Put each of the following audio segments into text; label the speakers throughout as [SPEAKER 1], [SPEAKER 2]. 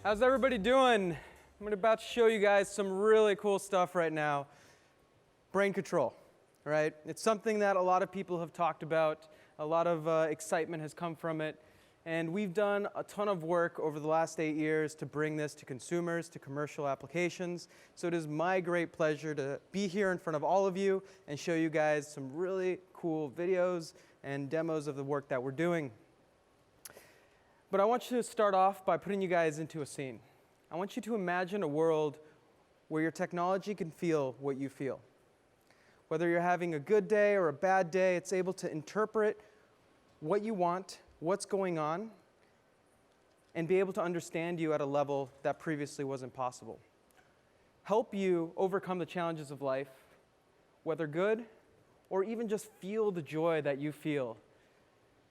[SPEAKER 1] How's everybody doing? I'm about to show you guys some really cool stuff right now. Brain control, right? It's something that a lot of people have talked about. A lot of excitement has come from it. And we've done a ton of work over the last 8 years to bring this to consumers, to commercial applications. So it is my great pleasure to be here in front of all of you and show you guys some really cool videos and demos of the work that we're doing. But I want you to start off by putting you guys into a scene. I want you to imagine a world where your technology can feel what you feel. Whether you're having a good day or a bad day, it's able to interpret what you want, what's going on, and be able to understand you at a level that previously wasn't possible. Help you overcome the challenges of life, whether good or even just feel the joy that you feel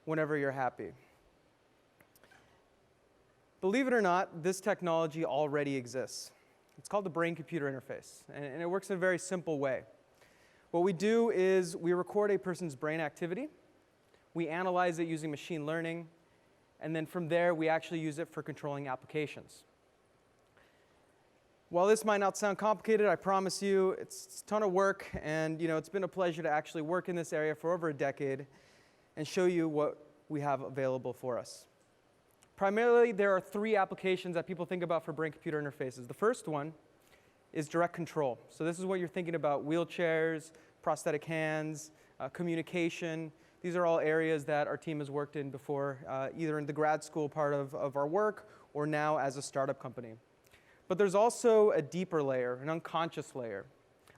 [SPEAKER 1] whenever you're happy. Believe it or not, this technology already exists. It's called the brain-computer interface, and it works in a very simple way. What we do is we record a person's brain activity, we analyze it using machine learning, and then from there we actually use it for controlling applications. While this might not sound complicated, I promise you it's a ton of work, and it's been a pleasure to actually work in this area for over a decade and show you what we have available for us. Primarily, there are 3 applications that people think about for brain-computer interfaces. The first one is direct control. So this is what you're thinking about: wheelchairs, prosthetic hands, communication. These are all areas that our team has worked in before, either in the grad school part of our work or now as a startup company. But there's also a deeper layer, an unconscious layer,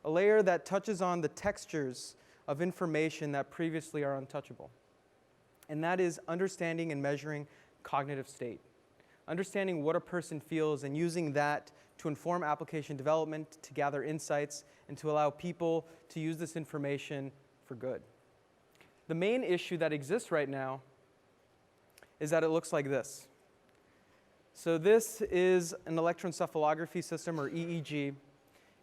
[SPEAKER 1] a layer that touches on the textures of information that previously are untouchable. And that is understanding and measuring cognitive state. Understanding what a person feels and using that to inform application development, to gather insights, and to allow people to use this information for good. The main issue that exists right now is that it looks like this. So this is an electroencephalography system, or EEG,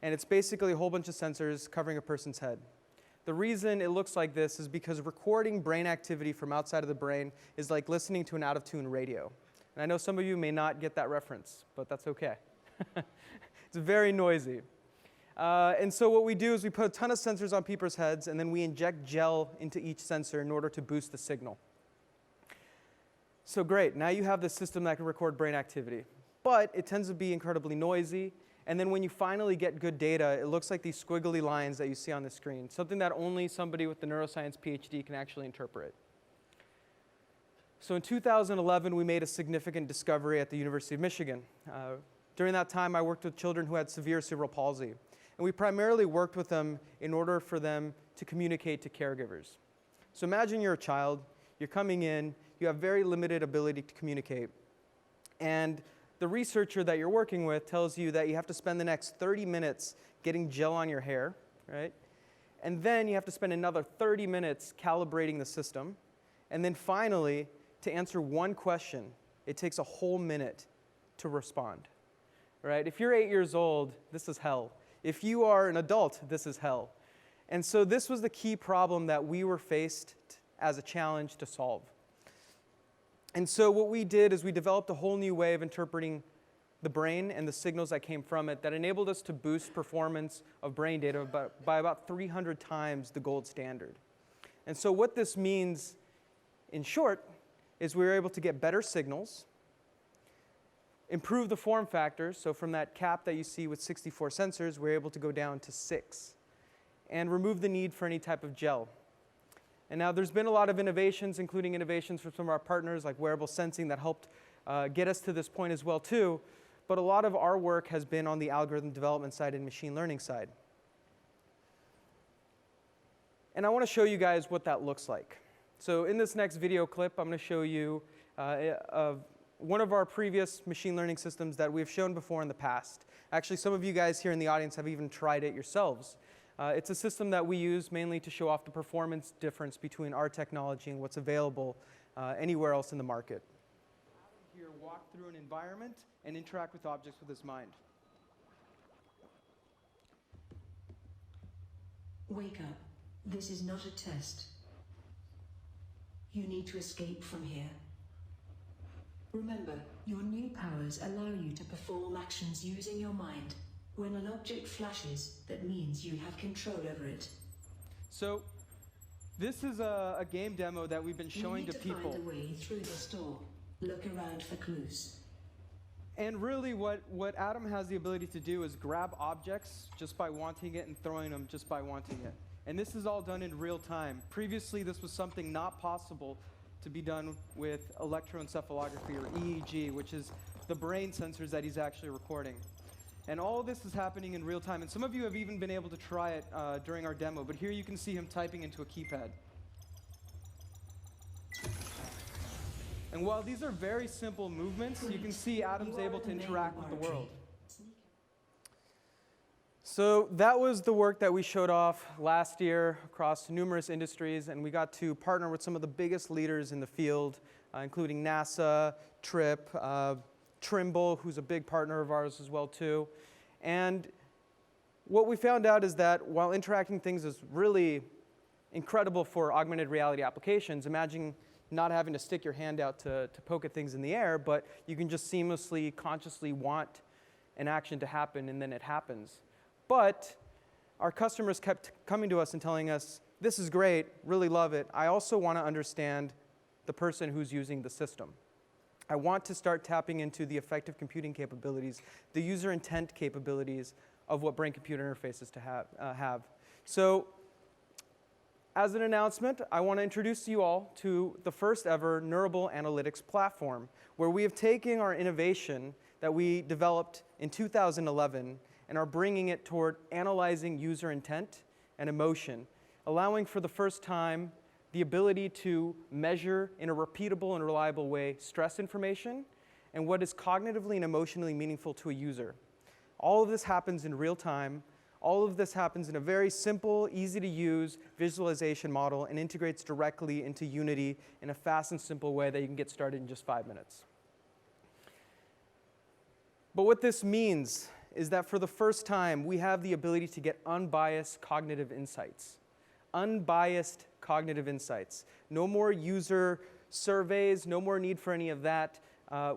[SPEAKER 1] and it's basically a whole bunch of sensors covering a person's head. The reason it looks like this is because recording brain activity from outside of the brain is like listening to an out-of-tune radio. And I know some of you may not get that reference, but that's okay. It's very noisy. And so what we do is we put a ton of sensors on people's heads, and then we inject gel into each sensor in order to boost the signal. So great, now you have this system that can record brain activity. But it tends to be incredibly noisy. And then when you finally get good data, it looks like these squiggly lines that you see on the screen, something that only somebody with the neuroscience PhD can actually interpret. So in 2011, we made a significant discovery at the University of Michigan. During that time, I worked with children who had severe cerebral palsy. And we primarily worked with them in order for them to communicate to caregivers. So imagine you're a child, you're coming in, you have very limited ability to communicate. And the researcher that you're working with tells you that you have to spend the next 30 minutes getting gel on your hair, right? And then you have to spend another 30 minutes calibrating the system. And then finally, to answer one question, it takes a whole minute to respond, right? If you're 8 years old, this is hell. If you are an adult, this is hell. And so this was the key problem that we were faced as a challenge to solve. And so what we did is we developed a whole new way of interpreting the brain and the signals that came from it that enabled us to boost performance of brain data by about 300 times the gold standard. And so what this means, in short, is we were able to get better signals, improve the form factors. So from that cap that you see with 64 sensors, we're able to go down to 6, and remove the need for any type of gel. And now there's been a lot of innovations, including innovations from some of our partners like wearable sensing that helped get us to this point as well too. But a lot of our work has been on the algorithm development side and machine learning side. And I want to show you guys what that looks like. So in this next video clip, I'm going to show you one of our previous machine learning systems that we've shown before in the past. Actually, some of you guys here in the audience have even tried it yourselves. It's a system that we use mainly to show off the performance difference between our technology and what's available anywhere else in the market. Here, walk through an environment and interact with objects with his mind.
[SPEAKER 2] Wake up. This is not a test. You need to escape from here. Remember, your new powers allow you to perform actions using your mind. When an object flashes, that means you have control over it.
[SPEAKER 1] So this is a game demo that we've been showing to people.
[SPEAKER 2] You need to find a way through this door. Look around for clues.
[SPEAKER 1] And really what Adam has the ability to do is grab objects just by wanting it and throwing them just by wanting it. And this is all done in real time. Previously, this was something not possible to be done with electroencephalography or EEG, which is the brain sensors that he's actually recording. And all of this is happening in real time. And some of you have even been able to try it during our demo, but here you can see him typing into a keypad. And while these are very simple movements, you can see Adam's able to interact with the world. So that was the work that we showed off last year across numerous industries, and we got to partner with some of the biggest leaders in the field, including NASA, TRIP, Trimble, who's a big partner of ours as well too. And what we found out is that while interacting things is really incredible for augmented reality applications, imagine not having to stick your hand out to poke at things in the air, but you can just seamlessly, consciously want an action to happen, and then it happens. But our customers kept coming to us and telling us, this is great, really love it. I also want to understand the person who's using the system. I want to start tapping into the effective computing capabilities, the user intent capabilities of what brain-computer interfaces to have. So as an announcement, I want to introduce you all to the first ever Neurable analytics platform, where we have taken our innovation that we developed in 2011 and are bringing it toward analyzing user intent and emotion, allowing for the first time the ability to measure in a repeatable and reliable way stress information and what is cognitively and emotionally meaningful to a user. All of this happens in real time. All of this happens in a very simple, easy-to-use visualization model and integrates directly into Unity in a fast and simple way that you can get started in just 5 minutes. But what this means is that for the first time, we have the ability to get unbiased cognitive insights. Unbiased cognitive insights. No more user surveys, no more need for any of that.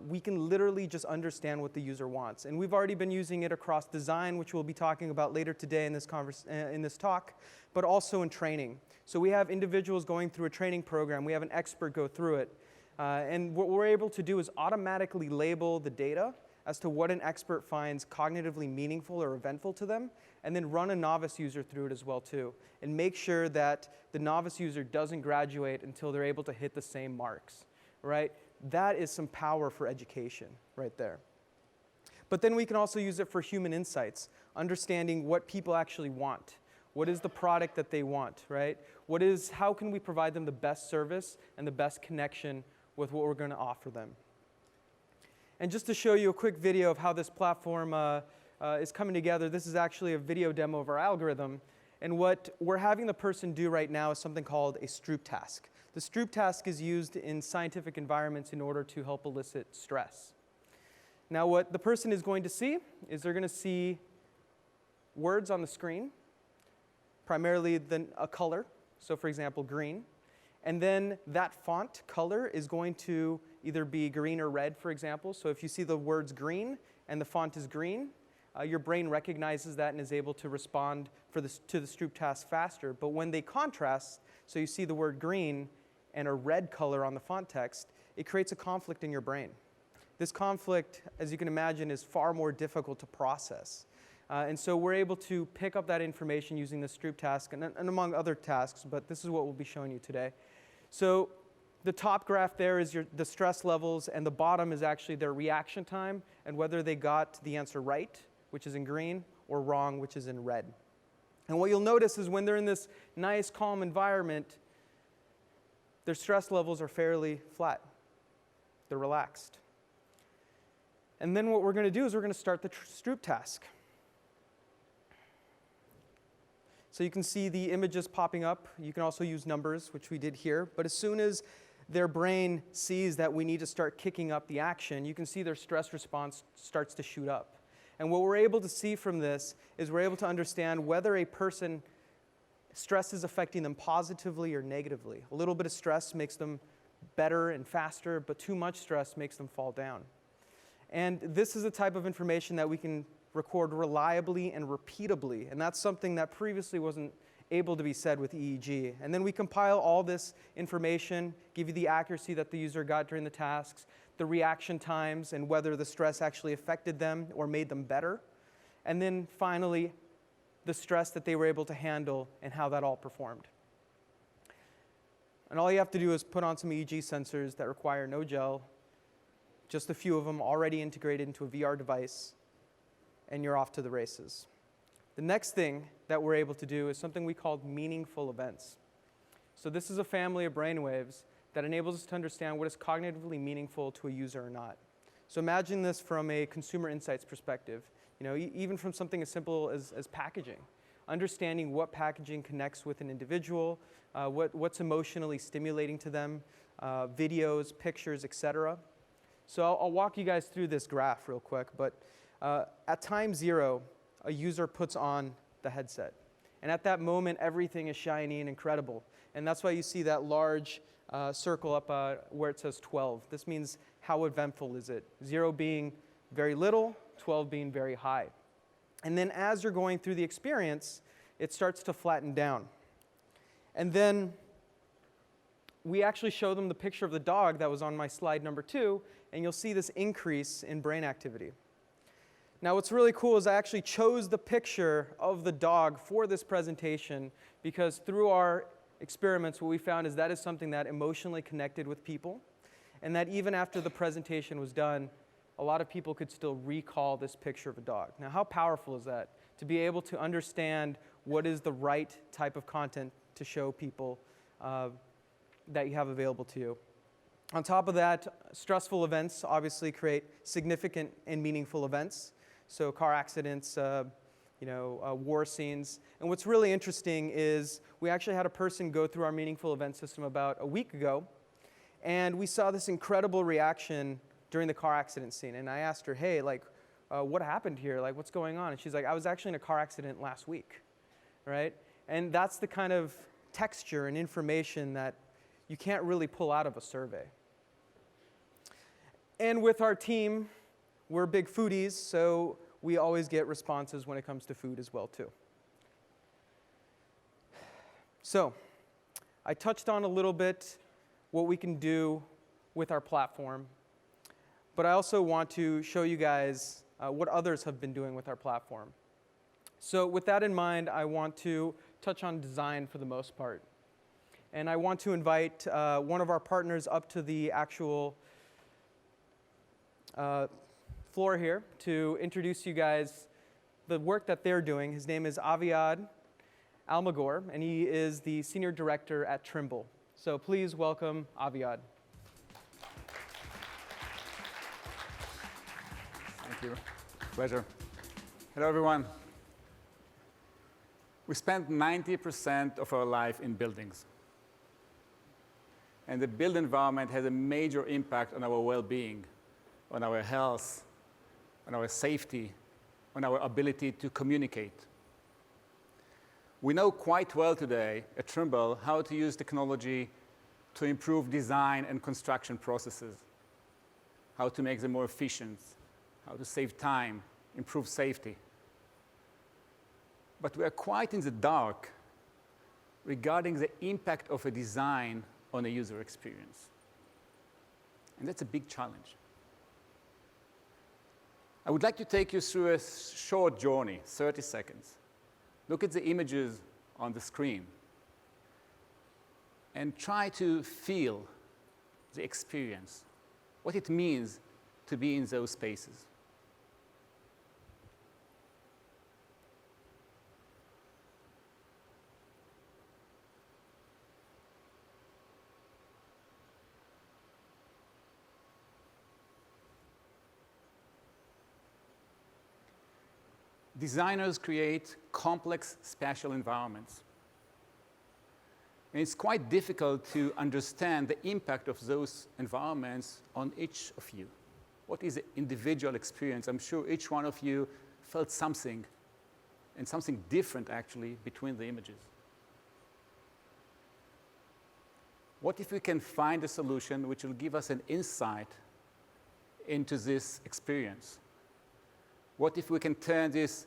[SPEAKER 1] We can literally just understand what the user wants. And we've already been using it across design, which we'll be talking about later today in this talk, but also in training. So we have individuals going through a training program. We have an expert go through it. And what we're able to do is automatically label the data as to what an expert finds cognitively meaningful or eventful to them, and then run a novice user through it as well too, and make sure that the novice user doesn't graduate until they're able to hit the same marks, right? That is some power for education right there. But then we can also use it for human insights, understanding what people actually want. What is the product that they want, right? How can we provide them the best service and the best connection with what we're going to offer them? And just to show you a quick video of how this platform is coming together, this is actually a video demo of our algorithm. And what we're having the person do right now is something called a Stroop task. The Stroop task is used in scientific environments in order to help elicit stress. Now what the person is going to see is they're going to see words on the screen, primarily a color, so for example, green. And then that font color is going to either be green or red, for example. So if you see the words green and the font is green, your brain recognizes that and is able to respond to the Stroop task faster. But when they contrast, so you see the word green and a red color on the font text, it creates a conflict in your brain. This conflict, as you can imagine, is far more difficult to process. And so we're able to pick up that information using the Stroop task and among other tasks, but this is what we'll be showing you today. So the top graph there is the stress levels, and the bottom is actually their reaction time and whether they got the answer right, which is in green, or wrong, which is in red. And what you'll notice is when they're in this nice, calm environment, their stress levels are fairly flat. They're relaxed. And then what we're going to do is we're going to start the Stroop task. So you can see the images popping up. You can also use numbers, which we did here. But as soon as their brain sees that we need to start kicking up the action, you can see their stress response starts to shoot up. And what we're able to see from this is we're able to understand whether a person stress is affecting them positively or negatively. A little bit of stress makes them better and faster, but too much stress makes them fall down. And this is a type of information that we can record reliably and repeatably, and that's something that previously wasn't able to be said with EEG. And then we compile all this information, give you the accuracy that the user got during the tasks, the reaction times, and whether the stress actually affected them or made them better. And then finally, the stress that they were able to handle and how that all performed. And all you have to do is put on some EEG sensors that require no gel, just a few of them already integrated into a VR device, and you're off to the races. The next thing that we're able to do is something we call meaningful events. So this is a family of brainwaves that enables us to understand what is cognitively meaningful to a user or not. So imagine this from a consumer insights perspective. Even from something as simple as packaging. Understanding what packaging connects with an individual, what's emotionally stimulating to them, videos, pictures, etc. So I'll walk you guys through this graph real quick, but at time 0, a user puts on the headset. And at that moment, everything is shiny and incredible. And that's why you see that large circle up where it says 12. This means how eventful is it? 0 being very little, 12 being very high. And then as you're going through the experience, it starts to flatten down. And then we actually show them the picture of the dog that was on my slide number 2, and you'll see this increase in brain activity. Now what's really cool is I actually chose the picture of the dog for this presentation because through our experiments, what we found is that is something that emotionally connected with people, and that even after the presentation was done, a lot of people could still recall this picture of a dog. Now, how powerful is that? To be able to understand what is the right type of content to show people that you have available to you. On top of that, stressful events obviously create significant and meaningful events. So car accidents, war scenes. And what's really interesting is we actually had a person go through our meaningful event system about a week ago, and we saw this incredible reaction during the car accident scene. And I asked her, hey, what happened here? What's going on? And she's like, I was actually in a car accident last week, right? And that's the kind of texture and information that you can't really pull out of a survey. And with our team, we're big foodies, so we always get responses when it comes to food as well, too. So, I touched on a little bit what we can do with our platform, but I also want to show you guys what others have been doing with our platform. So with that in mind, I want to touch on design for the most part. And I want to invite one of our partners up to the actual floor here to introduce you guys the work that they're doing. His name is Aviad Almagor, and he is the Senior Director at Trimble. So please welcome Aviad.
[SPEAKER 3] Thank you. Pleasure. Hello, everyone. We spend 90% of our life in buildings. And the built environment has a major impact on our well-being, on our health, on our safety, on our ability to communicate. We know quite well today at Trimble how to use technology to improve design and construction processes, how to make them more efficient, how to save time, improve safety. But we are quite in the dark regarding the impact of a design on a user experience. And that's a big challenge. I would like to take you through a short journey, 30 seconds. Look at the images on the screen and try to feel the experience, what it means to be in those spaces. Designers create complex spatial environments. And it's quite difficult to understand the impact of those environments on each of you. What is the individual experience? I'm sure each one of you felt something, and something different actually, between the images. What if we can find a solution which will give us an insight into this experience? What if we can turn this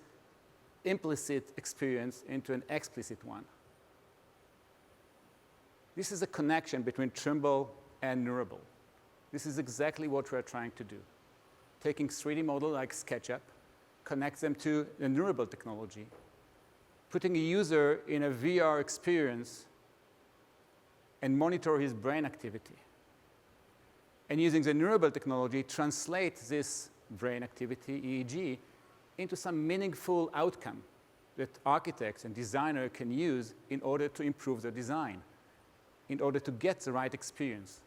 [SPEAKER 3] implicit experience into an explicit one? This is a connection between Trimble and Neurable. This is exactly what we're trying to do. Taking 3D model like SketchUp, connect them to the Neurable technology, putting a user in a VR experience and monitor his brain activity. And using the Neurable technology, translate this brain activity, EEG, into some meaningful outcome that architects and designers can use in order to improve their design, in order to get the right experience.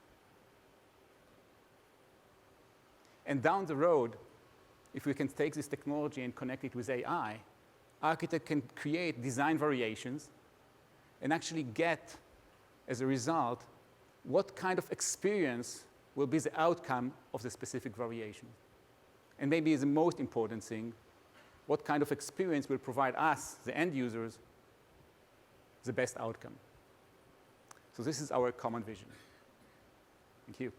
[SPEAKER 3] And down the road, if we can take this technology and connect it with AI, architect can create design variations and actually get, as a result, what kind of experience will be the outcome of the specific variation. And maybe the most important thing, what kind of experience will provide us, the end users, the best outcome. So this is our common vision. Thank you.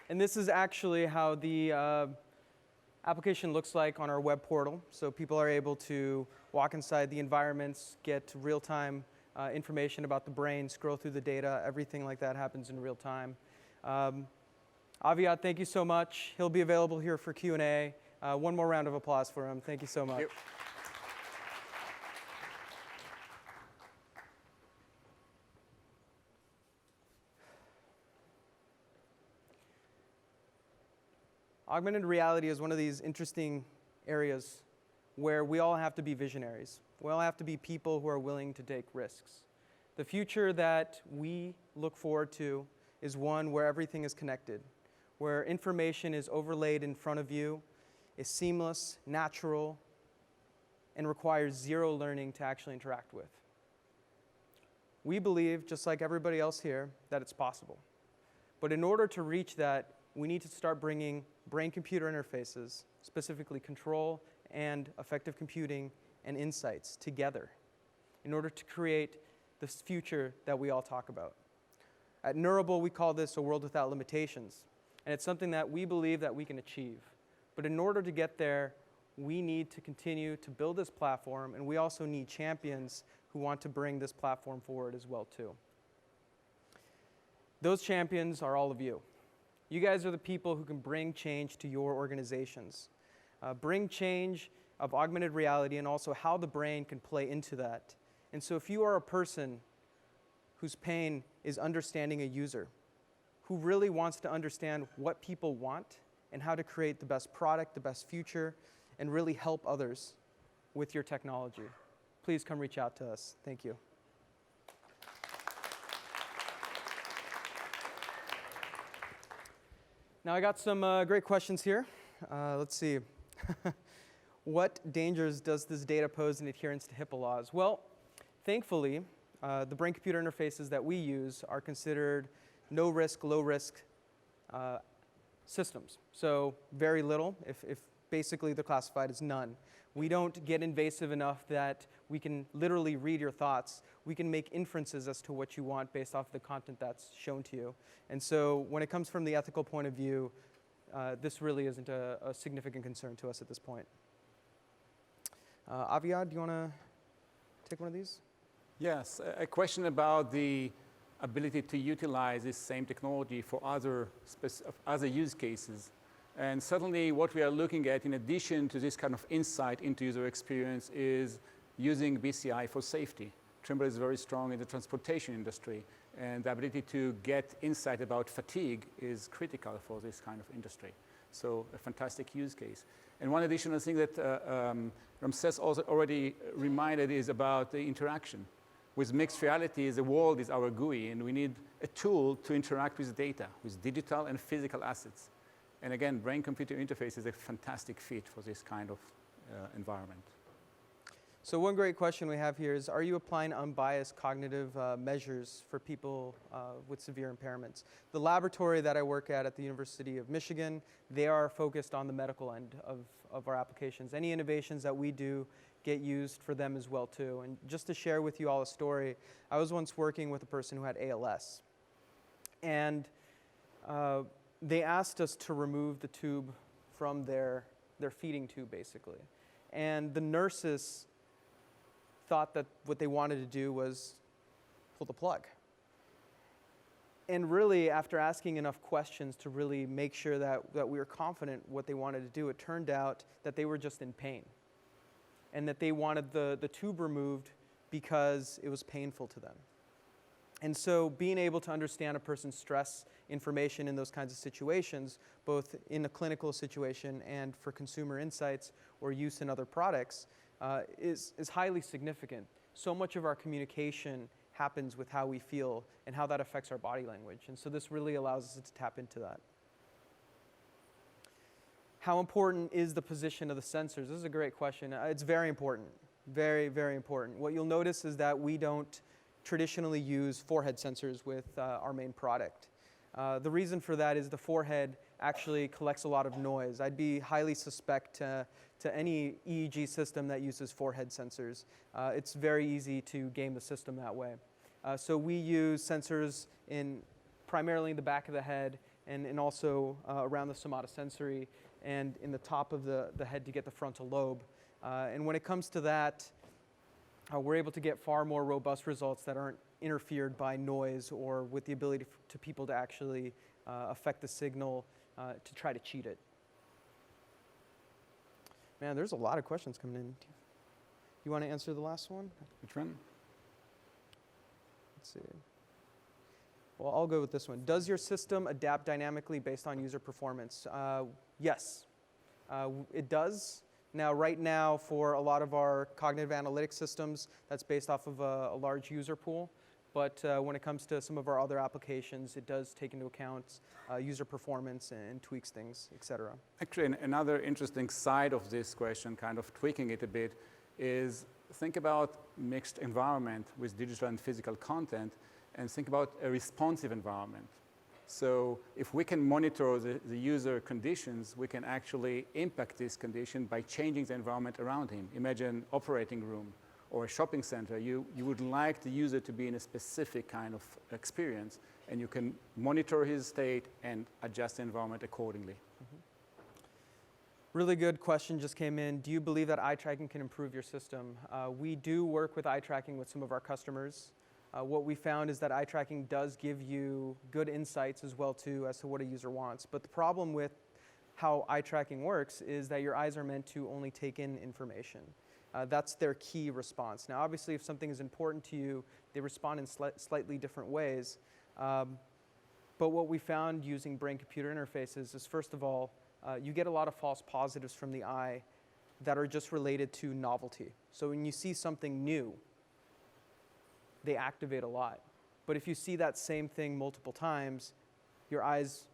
[SPEAKER 1] And this is actually how the application looks like on our web portal. So people are able to walk inside the environments, get real-time information about the brain, scroll through the data. Everything like that happens in real time. Aviad, thank you so much. He'll be available here for Q&A. One more round of applause for him. Thank you so much.
[SPEAKER 3] Thank you.
[SPEAKER 1] Augmented reality is one of these interesting areas where we all have to be visionaries. We all have to be people who are willing to take risks. The future that we look forward to is one where everything is connected, where information is overlaid in front of you, is seamless, natural, and requires zero learning to actually interact with. We believe, just like everybody else here, that it's possible. But in order to reach that, we need to start bringing brain-computer interfaces, specifically control and effective computing and insights together in order to create this future that we all talk about. At Neurable, we call this a world without limitations, and it's something that we believe that we can achieve. But in order to get there, we need to continue to build this platform, and we also need champions who want to bring this platform forward as well, too. Those champions are all of you. You guys are the people who can bring change to your organizations. Bring change of augmented reality and also how the brain can play into that. And so if you are a person whose pain is understanding a user, who really wants to understand what people want and how to create the best product, the best future, and really help others with your technology, please come reach out to us. Thank you. Now I got some great questions here. Let's see. What dangers does this data pose in adherence to HIPAA laws? Well, thankfully, the brain-computer interfaces that we use are considered no-risk, low-risk systems. So very little, if basically they're classified as none. We don't get invasive enough that we can literally read your thoughts. We can make inferences as to what you want based off the content that's shown to you. And so when it comes from the ethical point of view, this really isn't a significant concern to us at this point. Aviad, do you want to take one of these?
[SPEAKER 3] Yes, a question about the ability to utilize this same technology for other use cases. And certainly what we are looking at, in addition to this kind of insight into user experience, is using BCI for safety. Trimble is very strong in the transportation industry, and the ability to get insight about fatigue is critical for this kind of industry. So a fantastic use case. And one additional thing that Ramses also already reminded is about the interaction. With mixed reality, the world is our GUI, and we need a tool to interact with data, with digital and physical assets. And again, brain-computer interface is a fantastic fit for this kind of environment.
[SPEAKER 1] So one great question we have here is, are you applying unbiased cognitive measures for people with severe impairments? The laboratory that I work at the University of Michigan, they are focused on the medical end of our applications. Any innovations that we do get used for them as well too. And just to share with you all a story, I was once working with a person who had ALS. And they asked us to remove the tube from their feeding tube, basically. And the nurses thought that what they wanted to do was pull the plug. And really, after asking enough questions to really make sure that we were confident what they wanted to do, it turned out that they were just in pain. And that they wanted the tube removed because it was painful to them. And so being able to understand a person's stress information in those kinds of situations, both in a clinical situation and for consumer insights or use in other products, is highly significant. So much of our communication happens with how we feel and how that affects our body language. And so this really allows us to tap into that. How important is the position of the sensors? This is a great question. It's very important. Very, very important. What you'll notice is that we don't traditionally use forehead sensors with our main product. The reason for that is the forehead actually collects a lot of noise. I'd be highly suspect to any EEG system that uses forehead sensors. It's very easy to game the system that way. So we use sensors primarily in the back of the head and also around the somatosensory and in the top of the head to get the frontal lobe. And when it comes to that, we're able to get far more robust results that aren't interfered by noise or with the ability to people to actually affect the signal to try to cheat it. Man, there's a lot of questions coming in. You want to answer the last one?
[SPEAKER 3] Which one?
[SPEAKER 1] Let's see. Well, I'll go with this one. Does your system adapt dynamically based on user performance? Yes, it does. Now, right now, for a lot of our cognitive analytics systems, that's based off of a large user pool. But when it comes to some of our other applications, it does take into account user performance and tweaks things, et cetera.
[SPEAKER 3] Actually, another interesting side of this question, kind of tweaking it a bit, is think about mixed environment with digital and physical content, and think about a responsive environment. So if we can monitor the user conditions, we can actually impact this condition by changing the environment around him. Imagine operating room or a shopping center. You would like the user to be in a specific kind of experience, and you can monitor his state and adjust the environment accordingly.
[SPEAKER 1] Mm-hmm. Really good question just came in. Do you believe that eye tracking can improve your system? We do work with eye tracking with some of our customers. What we found is that eye tracking does give you good insights as well too as to what a user wants. But the problem with how eye tracking works is that your eyes are meant to only take in information. That's their key response. Now obviously if something is important to you, they respond in slightly different ways. But what we found using brain-computer interfaces is, first of all, you get a lot of false positives from the eye that are just related to novelty. So when you see something new, they activate a lot. But if you see that same thing multiple times, your eyes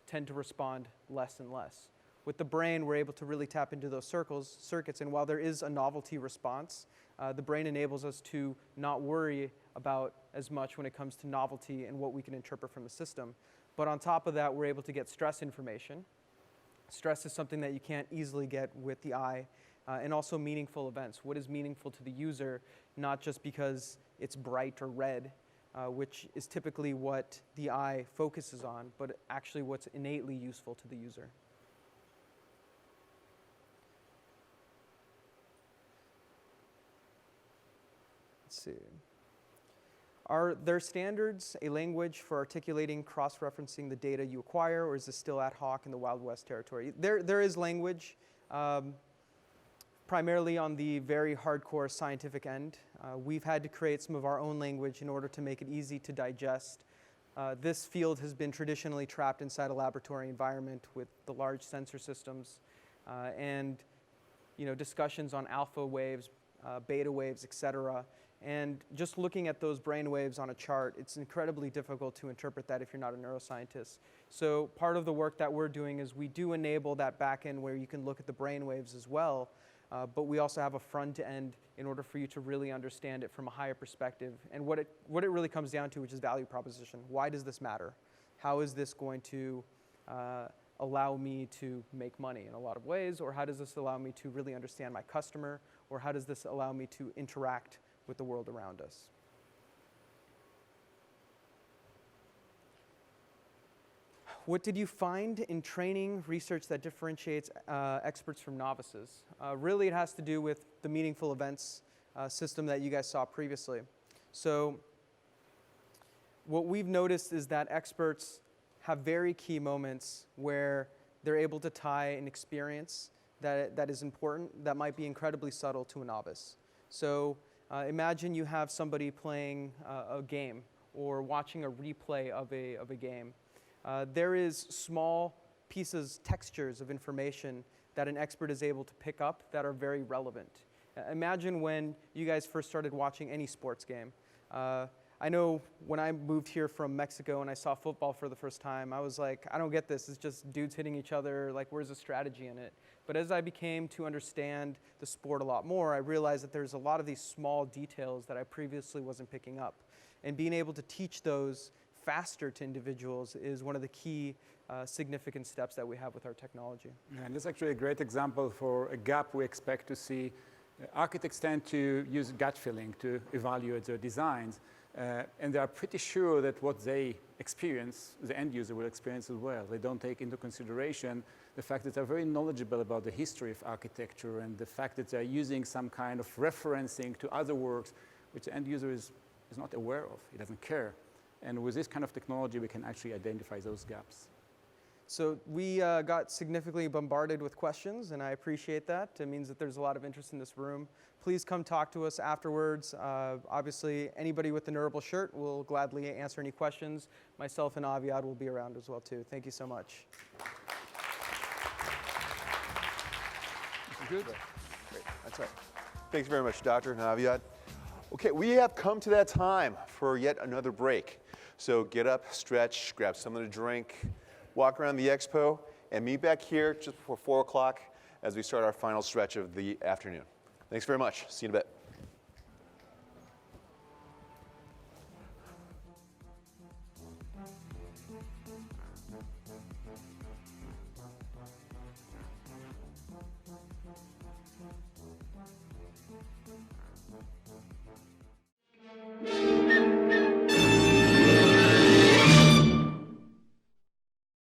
[SPEAKER 1] tend to respond less and less. With the brain, we're able to really tap into those circuits, and while there is a novelty response, the brain enables us to not worry about as much when it comes to novelty and what we can interpret from the system. But on top of that, we're able to get stress information. Stress is something that you can't easily get with the eye, and also meaningful events. What is meaningful to the user, not just because it's bright or red, which is typically what the eye focuses on, but actually what's innately useful to the user. Let's see. Are there standards, a language for articulating, cross-referencing the data you acquire, or is this still ad hoc in the Wild West territory? There is language, primarily on the very hardcore scientific end. We've had to create some of our own language in order to make it easy to digest. This field has been traditionally trapped inside a laboratory environment with the large sensor systems and discussions on alpha waves, beta waves, et cetera. And just looking at those brain waves on a chart, it's incredibly difficult to interpret that if you're not a neuroscientist. So part of the work that we're doing is we do enable that back end where you can look at the brain waves as well, but we also have a front end in order for you to really understand it from a higher perspective. And what it really comes down to, which is value proposition. Why does this matter? How is this going to allow me to make money in a lot of ways? Or how does this allow me to really understand my customer or how does this allow me to interact with the world around us? What did you find in training research that differentiates experts from novices? Really, it has to do with the meaningful events system that you guys saw previously. So what we've noticed is that experts have very key moments where they're able to tie an experience that is important, that might be incredibly subtle to a novice. So imagine you have somebody playing a game or watching a replay of a game. There is small pieces, textures of information that an expert is able to pick up that are very relevant. Imagine when you guys first started watching any sports game. I know when I moved here from Mexico and I saw football for the first time, I was like, I don't get this. It's just dudes hitting each other. Like, where's the strategy in it? But as I became to understand the sport a lot more, I realized that there's a lot of these small details that I previously wasn't picking up. And being able to teach those faster to individuals is one of the key significant steps that we have with our technology.
[SPEAKER 3] Yeah, and this is actually a great example for a gap we expect to see. Architects tend to use gut feeling to evaluate their designs, and they are pretty sure that what they experience, the end user will experience as well. They don't take into consideration the fact that they're very knowledgeable about the history of architecture and the fact that they're using some kind of referencing to other works which the end user is not aware of. He doesn't care. And with this kind of technology, we can actually identify those gaps.
[SPEAKER 1] So we got significantly bombarded with questions, and I appreciate that. It means that there's a lot of interest in this room. Please come talk to us afterwards. Obviously, anybody with the Neurable shirt will gladly answer any questions. Myself and Aviad will be around as well, too. Thank you so much.
[SPEAKER 4] Good? Great. That's right. Thanks very much, Dr. and Aviad. Okay, we have come to that time for yet another break. So get up, stretch, grab something to drink, walk around the expo, and meet back here just before 4 o'clock as we start our final stretch of the afternoon. Thanks very much. See you in a bit.